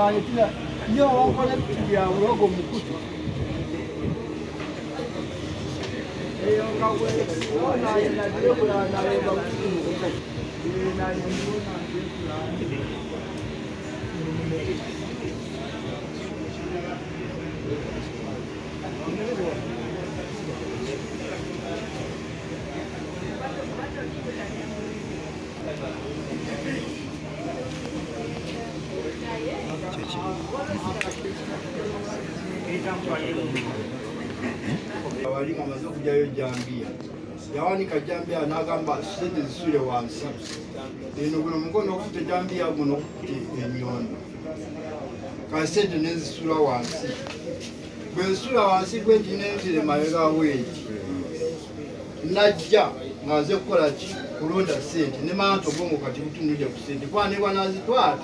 naletera yo wakola ya urogo mkutu eyo kawe ona ina ndio kuna nalemba Awali kamaze kujayo Jambia yawanika Jambia nagamba sente zisule wansi eno guno mukono okute Jambia guno okute enyondo kasente nezisula wansi bwensula wansi bwenti nenzire mabega weeki najja ngaze kukola ki kulonda sente ne manto bongo kati butunulya ku sente kwanebwa nazitwala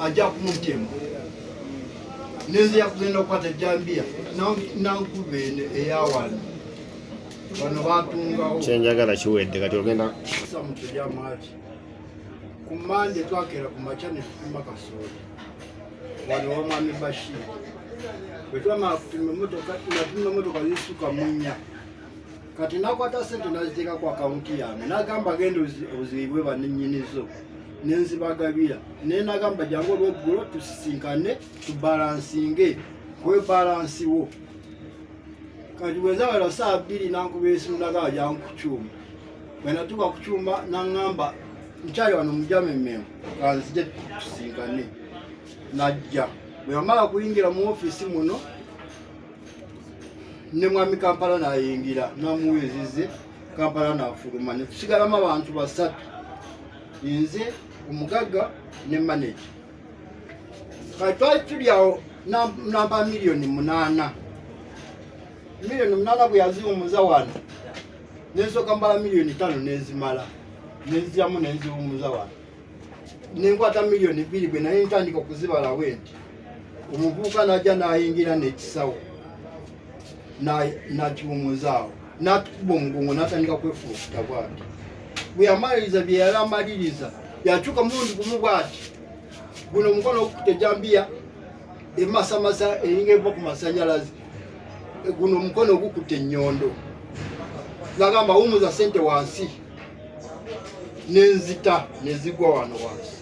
ajja kumutema nezi yakugenda okukwata Jambia nankubene eyawano bano batungawo kyenjagala kiwedde kati ogenda samutejamaki ku Mande twakera ku makya ne tufuma kasooli wano wamwami Bashir bwe twamala kutuma emotoka zisuka munya kati nakwata sente naziteeka ku akawunti yange nagamba genda ozibwe bannyinizo nenzibagabira naye nagamba jangu olweggulo tusisinkane tubalansinge kwebalansiwo kati bwezawera saa 2 nankuba esimu nagaba jangu kukyuma bwena tuba kukyuma naŋŋamba nkyali wano mujamememu kanzije tusinkane najja bwe yamala kuyingira mu ofiisi muno ne mwami Kampala nayingira namuwezize Kampala nafuluma ne tusigalamu abantu basatu nze omugagga ne manager kati twali tuli awo namba miliyoni 8 bwe yaziwumuza wano nensooka mbala miliyoni 5 nezimala neziramu neziwumuza wano nenkwata miliyoni 2 bwe naye ntandika okuzibala wenti omuvubuka najja nayingira nekisawo nakiwumuzaawo natukuba omugongo natandika kwefuukuta bwati bwe yamaliriza bye yali amaliriza yakyuka mulundi gumu bwati guno omukono okukute Jambia emasamasa eringa eva ku masanyalazi guno omukono ogukute ennyondo nagamba wumuza sente wansi nenzita nezigwa wano wansi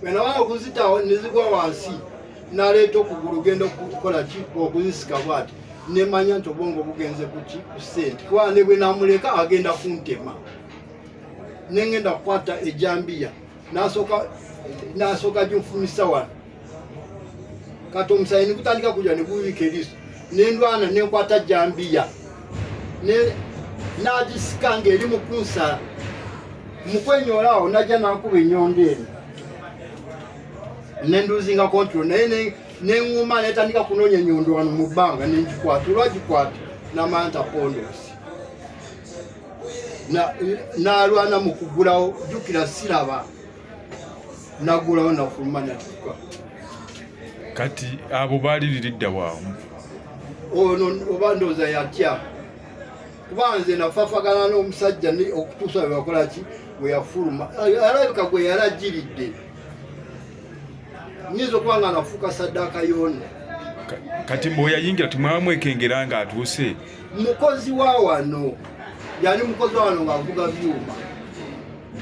bwenabana okuzita nezigwa wansi naleeta okugulu genda okukola ki okuzisika bwati nemanya nti obwongo bugenze kuki ku sente kuba ne bwe namuleka agenda kuntema nengenda kukwata eJambia nasooka ginfumisa wano kati omusayi nikutandika kujja negubika eriso nendwana nenkwata Jambia nagisika ng'eri mu kunsala mukwenyolaawo najja nakuba ennyondo eno nenduzinga control naye neŋŋuma netandika kunoonya ennyondo wano mu bbanga nengikwata olwagikwata namanta pondosi nalwana mu kugulawo jjukira siraba nagulawo nafuluma natuka kati abo baliriridda waamu ono oba ndooza yatya kuba nze nafafagana n'omusajja okutuusa bwe bakola ki bwe yafuluma alabika gwe yalagiridde nyinza okuba nga nafuuka saddaaka yoona kati bwe yayingira timwamwekengera nga atuuse mukozi wa wano yali mukozi wa wano ng'avuga byuma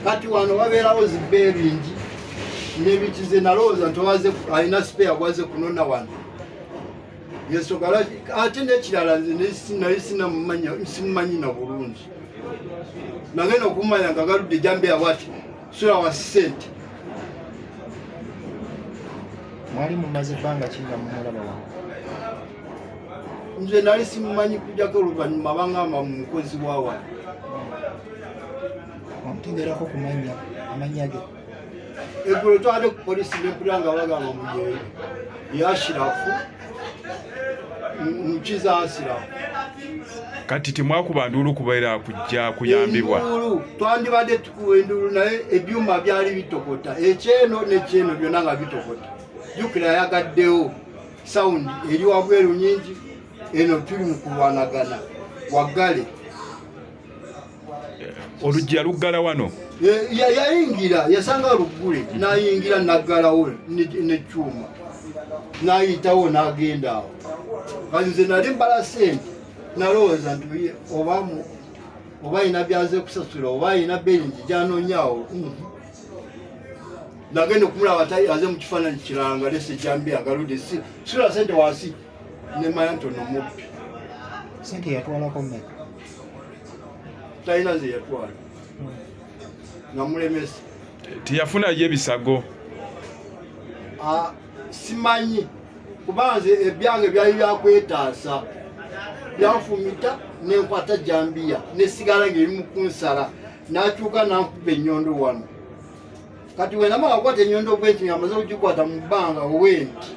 kati wano wabeerawo zibeeringi nebikize nalowooza nti alina spare bwaze kunona wano yesogala ate nekirala naye simumanyi na bulungi nagenda okumanya nga galudde Jambia bwati sula wa sente mwali mumaze ebbanga kinga mumulaba wano nze nali simumanyi kujjako oluvannyuma bangamba mu mukozi wa wano omutenderako kumanya amanya ge eggulo twade ku polisi nempulira nga bagamba mujeeri yashirafu mukiza asirafu kati temwakuba nduulu kubeera kujja kuyambibwa enduulu twandibadde tukuwa enduulu naye ebyuma byali bitokota ekyeno nekyeno byonna nga bitokota jjukira yagaddewo sawundi eri wabweru nyingi eno tuli mu kulwanagana waggale oluggi yaluggala wano yayingira yasanga luggule nayingira naggalawo nekyuma n'ayitawo n'agenda awo kati nze nali mbala ssente nalowooza nti oba ayina byaze kusasula oba ayina beringi gyanoonyaawo nagenda okumulaba aze mu kifaananyi kirala nga lese jambiya galudde sula sente wansi nemanya ntono mubbi sente yatwalako mmeka talina ze yatwala nga mulemesa teyafunayo ebisago simanyi kubanze ebyange byali byakwetaasa byanfumita nenkwata jambiya nesigala ng'erimu kunsala nakyuka nankuba ennyondo wano kati wenamala kwata ennyondo bwenti ngamaze okugikwata mu bbanga owenti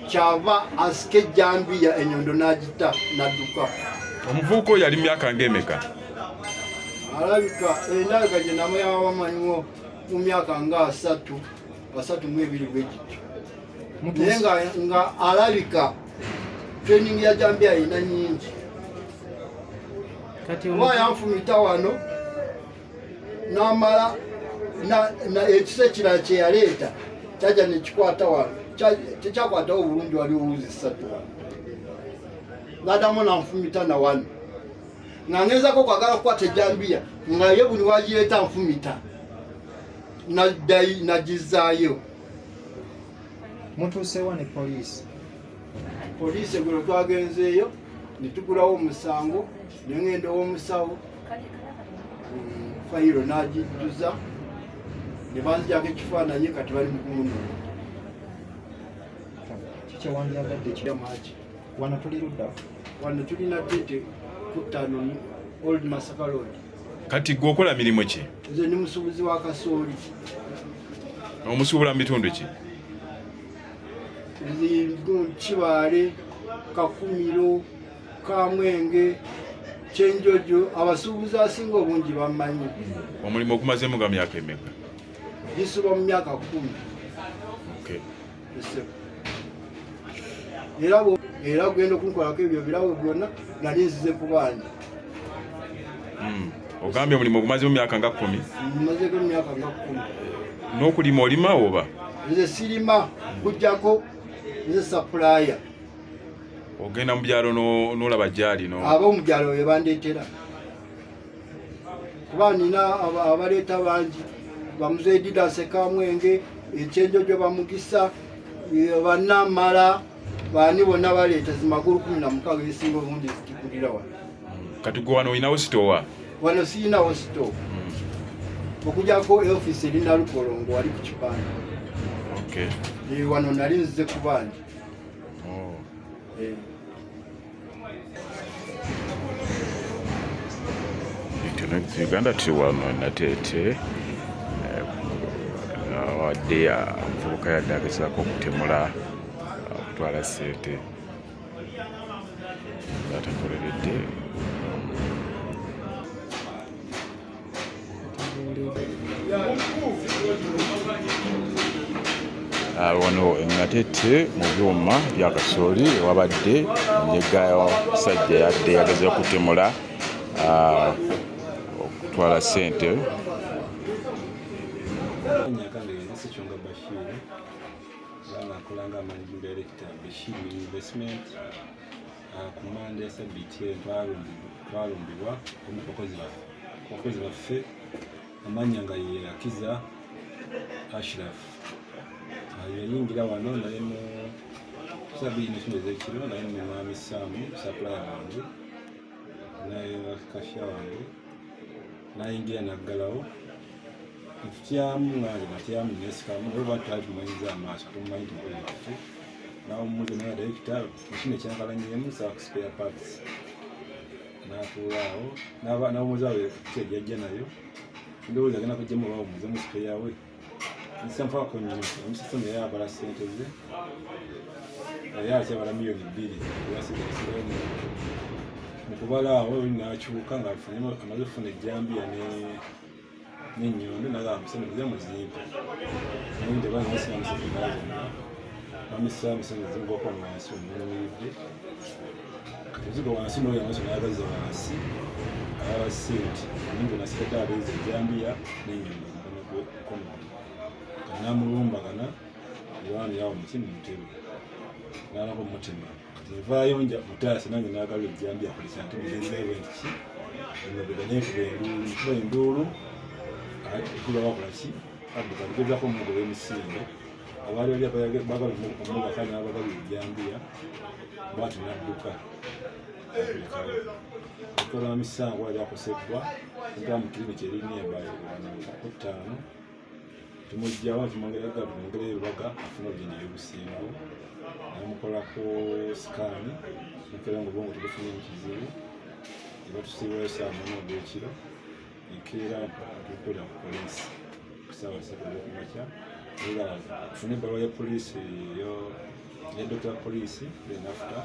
kyava asika ejambiya ennyondo n'agita nadduka. Omuvubuka oyo yali myaka ng'emeka? Alabika endabika gye namuyaba bamanyiwo mu myaka nga 32 bwegityo naye nga alabika training ya jambiya ayina nyingi oba yanfumita wano n'amala ekisa ekirala kye yaleeta kyajja nekikwata wano tekyakwatawo bulungi waliwo wuzi 3 wano ng'adamu nanfumita na wano nga ngezako kwagala kukwata ejambiya nga ye buli wagireeta nfumita nagizaayo. Mutuuseewo ne poliisi? Poliisi eggulo twagenzeeyo ne tugulawo omusango ne ngenda ow'omusawo fayiro n'agijjuza ne banzijako ekifaananyi kati bali mu kumunoonya. Kikyewandiyagadde kyamaki wano tuli ludda wano tulina tete kutano Old Masaka Road. Kati gwe okola mirimu ki? Nze ndi musuubuzi wa kasooli. Omusuubula mu bitundu ki? Kibaale, Kakumiro, Kamwenge, Kyenjojo, abasuubuzi asinga obungi bamanyi. Omulimu ogumazeemu ga myaka emeka? Gisuba mu myaka 10. Okay. Era genda okunkolako ebyo birawo byonna nali nzize ku bangi. Ogambye omulimu ogumazeemu myaka nga 10? Mazeko myaka nga 10. N'okulima olima oba? Nze sirima kujjako nze supplier. Ogenda mu byalo n'olaba gyali no? Ab'omu byalo bye bandeetera. Kuba nina abaleeta bangi bamuze Didase Kamwenge, Ekyenjojo bamugisa, bannamala bani bonna baleeta zimakulu 16 ezisinga obungi zikikulira wano. Kati gwe wano olinawo sitowa? Wano sirinawo sitowa. Okujjako office erina Lukolongo wali ku kipande. Okay. Wano nali nzize ku bangi. Uganda tuli wano Nateete wadde omuvubuka yadde agezaako okutemula okutwala ssente atakoleredde. Wano Nateete mu byuma bya kasooli wabadde ennyega omusajja yadde yagezaako okutemula okutwala ssente. Sichonga Bashir bana kulanga managing director Bashir Investment kumande sabiti twalumbibwa omukozi baffe amanyanga ye Akiza Ashraf yayingira wano naye mu sabini n'ekintu ekiro naye mu Mwami Samu supplier wange naye kashya wange nayingira naggalawo Iftiamu ngale matiamu nesikamu oba twabimanyiza amaaso tumanyi tukola ekyo nawo mmuze na director machine kyankalanyemu sa spare parts natulaawo nawo muzawe kyejjajja nayo ndowooza agenda kujjamu bawo muze mu spare yawe nsamfa ko nnyo omusisemu yabala ssente ze yakyabala miliyoni 2 yasigala mukubalaawo nakyuka nga amaze kufuna ejjambiya n'ennyondo naga musene kuze muzimpa ninde bana musene amisa musene zingoko wansi omuwidde ezigo wansi n'oyo amaso nayagaza wansi abasente ningo nasikata abeze ejjambiya n'ennyondo kono kanamulumbagana Yohana yawo mukimu mutebe n'alako mutima kati evaayo nja mutaasa nange n'agala ejjambi akolesa nti mugenzeewo entiki emabega neekuba enduulu kuba wakola ki adduka ligezako omugoba emisinde abaali bali bagala omubaka n'abagala ejjambiya bwati n'adduka ekola misango ali akosebbwa nga mu kiriniki erinnya embaayo tumujjawo tumwongere ebibaga afuna obujjanjabi ebusingawo namukolako sikaani nekera nga obwongo tebufunye ekizibu ebatusiibwayo saa 4 ogwekiro enkeera tukolera ku poliisi kusaawa 3 olwokumakya era tufune ebbaluwa ya poliisi ya dokita wa poliisi benafuta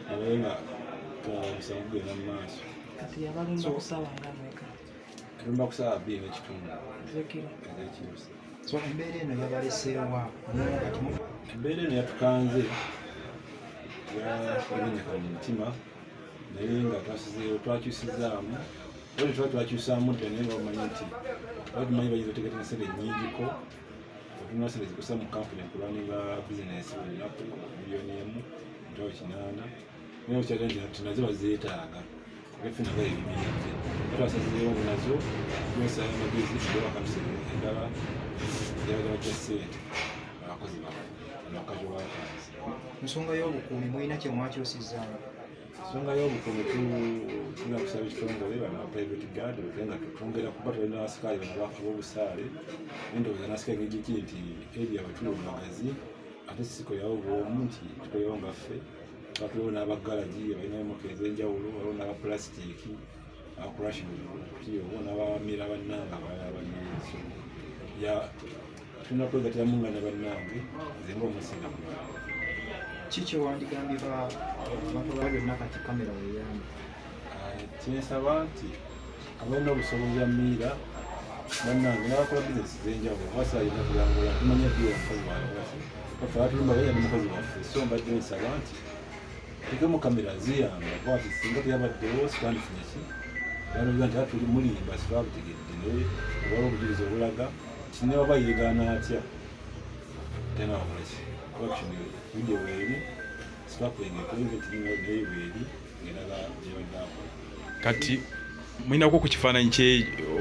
nabaye nga omusango gugenda mu maaso kati yabalumba kusaawa nga mweka alumba ku saawa 2 n'ekitundu ezekiro. So embeera eno yabaleseewa embeera eno yatukanze yaenyeka mu mutima naye nga twakyusizaamu oli tuba twakyusaamu dda naye nga bamanyi nti bakimanyi bayinza oteeketa sente nnyingiko otulina sente zikusa mu kampuni enkulaninga bizinesi olunaku miliyoni emu $800 naye okyagala nti nazo bazeetaaga kubefunanga ebimiridde batwasazirewo nazo yosaayo amagezi gawakamusere endala yabagaba kya ssente abakozi bawe abakazi wakazi. ensonga y'obukuumi mulina kye mwakyusizaamu? Ensonga y'obukuumi tulina kusaba ekitongole bana private guard nga tutongera kuba tulina abasikaali bano ab'obusaale endowooza n'asikaali ng'egiki nti eri abatula omumagazi ate sikolerawo bwomu nti tukolerawo nga ffe batulewo n'abagalagi abalina emotoka ez'enjawulo waliwo n'abapulasitiiki abakurashimukiyobo n'abamira bannanga abalala banyeso tulina kwegatiramu nga ne bannange nze ng'omusinga mulala. Ki kye wandigambye abantu byonna kati kamera weyambi? Kyensaba nti abalina obusobozi bamiira bannange n'abakola bizinesi z'enjawulo basaalina kulangula tumanya ddi omukozi waffe baffe abatulumba baya n'omukozi waffe so mbadde nsaba nti tekemu kamera ziyamba bwati singa teyabaddewo sikandifunya ki balooza nti atuli mulimba sitwabutegedde naye obala obujulizi obulaga kine waba yeegaana atya tena wakolaki action video weeri sitwakulenga ekolenge tirina naye weeri ngeraga gyebadde akola. Kati mulinako ku kifaananyi kye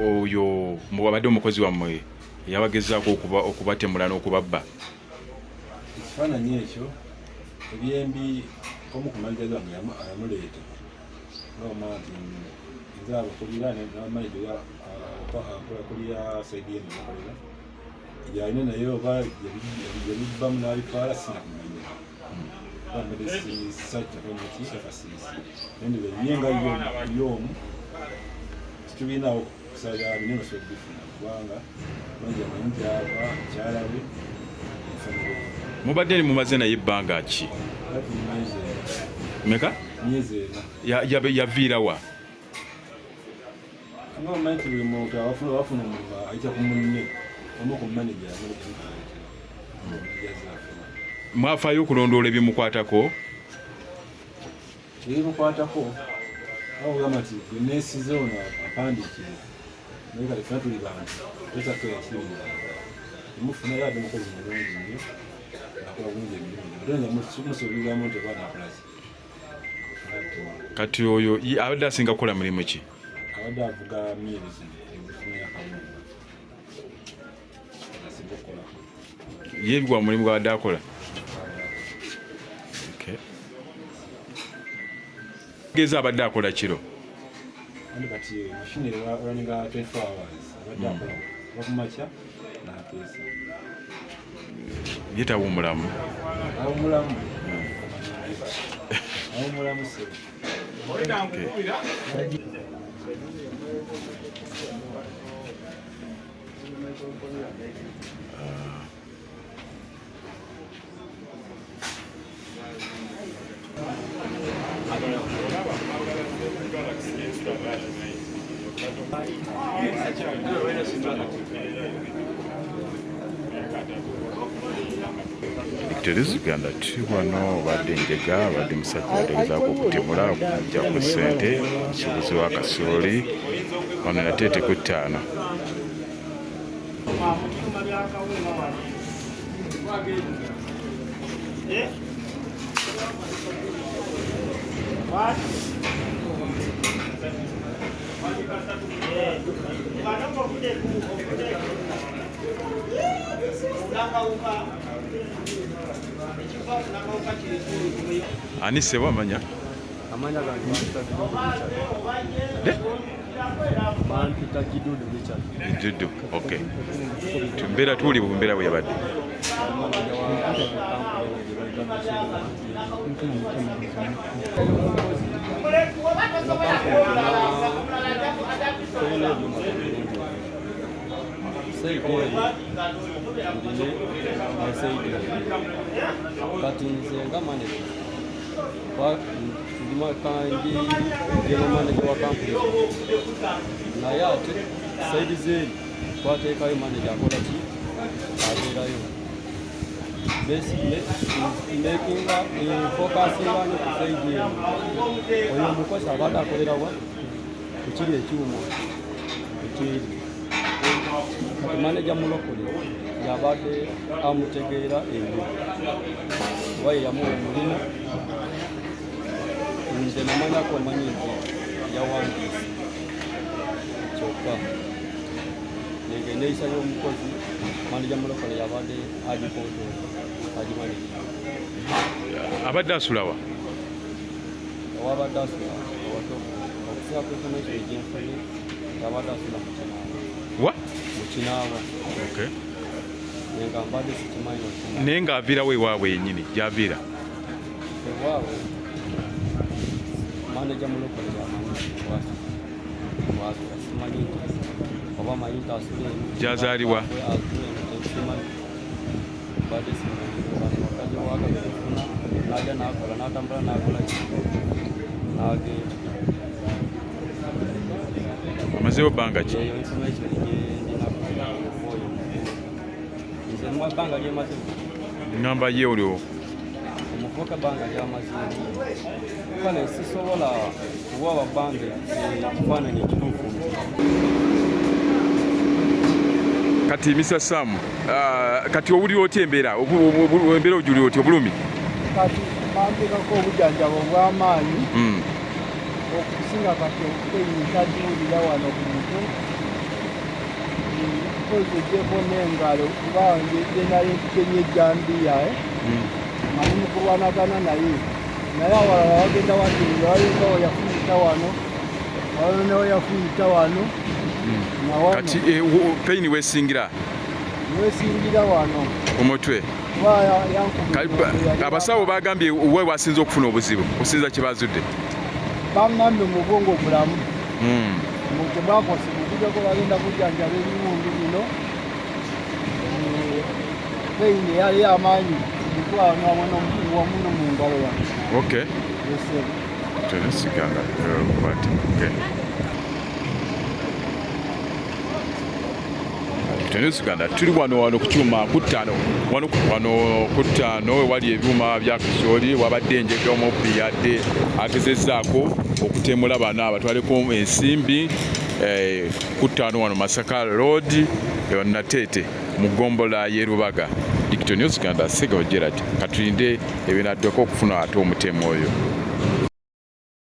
oyo mubadde omukozi wammwe yabagezaako okubatemula n'okubabba? Ekifaananyi ekyo ebyembi omu ku manager wange ayamuleeta ng'omanya nti nze abakulira n'amanager akulira saidi ye nabakolera yalina naye oba yabibbamu n'abitwala sinakumanya bambadde sajjakonaki akasiisi nendebe nyenga y'omu titulinawo kusala bine nga sobola kubifuna kubanga manager amanyi gyava kyalabe enfamire mubadde mumaze naye ebbanga ki? Meka? Myezi ena. Yaviira wa? Nga omanyi nti buli muntu abafuna omulimu ayita ku munne omu ku manager mwafaayo okulondoola ebimukwatako? ebimukwatako awo gamba nti gwe neesize ono apandiikire naye kati fena tuli bantu tosakkira kirimu emufunayo ate mukozi mulungi nnyo akola bulungi emirimu ate nga musuubiramu nti oba nakolaki. Kati oyo abadde asinga kukola mulimu ki? Abadde avuga myezi ebifuna yakawunga asinga okukolako. Ye gwa mulimu gwabadde akola? Geza abadde akola kiro? Andi kati mashini eraninga 24 hours abadde akola bakumakya n'akeesa. Ye tawummulamu? Awummulamu. Awummulamu se. Teriziganda ti wano badde njega badde musajja ategezaako okutemula okujja ku ssente kibuzi wa kasooli wano yateeteko 5. Ani sebo amanya? Amanya Bampita Kidudu Richard. Kidudu, okay. Tumbera tuli bumbera bwe yabadde. Kati nze nga manager ndima kanji ngeno manager wa kampuni naye ate saidi zeeri twateekayo manager akola ki abeerayo makinga fokasinga ne ku saidi eno oyo omukozi abadde akolerawa kukiri ekyuma ekiri kati manager mulokole yabadde amutegeera ebyo waye yamuwa omulina nze namanyako omanyi nti yawandiise kyokka negendeisa y'omukozi manager mulokole yabadde agimanira Abadde asulawa? owabadde asula awato okusinga ku information egyenfune yabadde asula mu Kinaaba. Wa? Mu Kinaaba. Okay. Nenga mbadde sikimanyi okina. Naye ng'aviirawo ewaabwe yennyini gy'aviira? Ewaabwe manager mulokole yamanyi waasula simanyi nti oba manyi nti asula eno Gy'azaalibwa? simanyi mbadde simanyi wakazi wakabifuna n'ajja n'akola n'atambula n'akola n'agenda. Amazeewo bbanga ki? Eyo information oyo nze nwa bbanga lyemaze Ngamba ye olwo omuvubuka bbanga lyamaze kale sisobola kuwa bbanga ekifaananyi ekituufu. kati Mr. Sam, kati owulira otya embeera ojulira otya obulumi? Kati bambikako obujjanjaba obw'amaanyi okusinga kati okwenyisa diwulira wano ku mutwe kozejeko n'engalo kuba nje naye nkenye ejjambiya mani mu kulwanagana naye awalala wagenda watirira walinga weyafuyita wano walina weyafuyita wano kati peyini wesingira? Wesingira wano omutwe. Abasawo bagambye we wasinza okufuna obuzibu okusinza kye bazudde? Bangambye omubongo bulamu tebakose mukujako bagenda kujjanjaba ebiwundu bino peyini yali amaanyi mutwano wamu no mu ngalo yange. Okay. Tenesiganga kwati. Okay. Uganda tuli wano ku kyuma ku ttaano wano ku ttaano wali ebyuma bya kasooli wabadde enjega omubbi yadde agezezzaako okutemula bana abatwaleko ensimbi ku ttaano wano Masaka Road Nateete mu ggombola y'e Rubaga. Digital News Uganda Sega Gerard katulinde ebinaddeko okufuna ate omutemu oyo.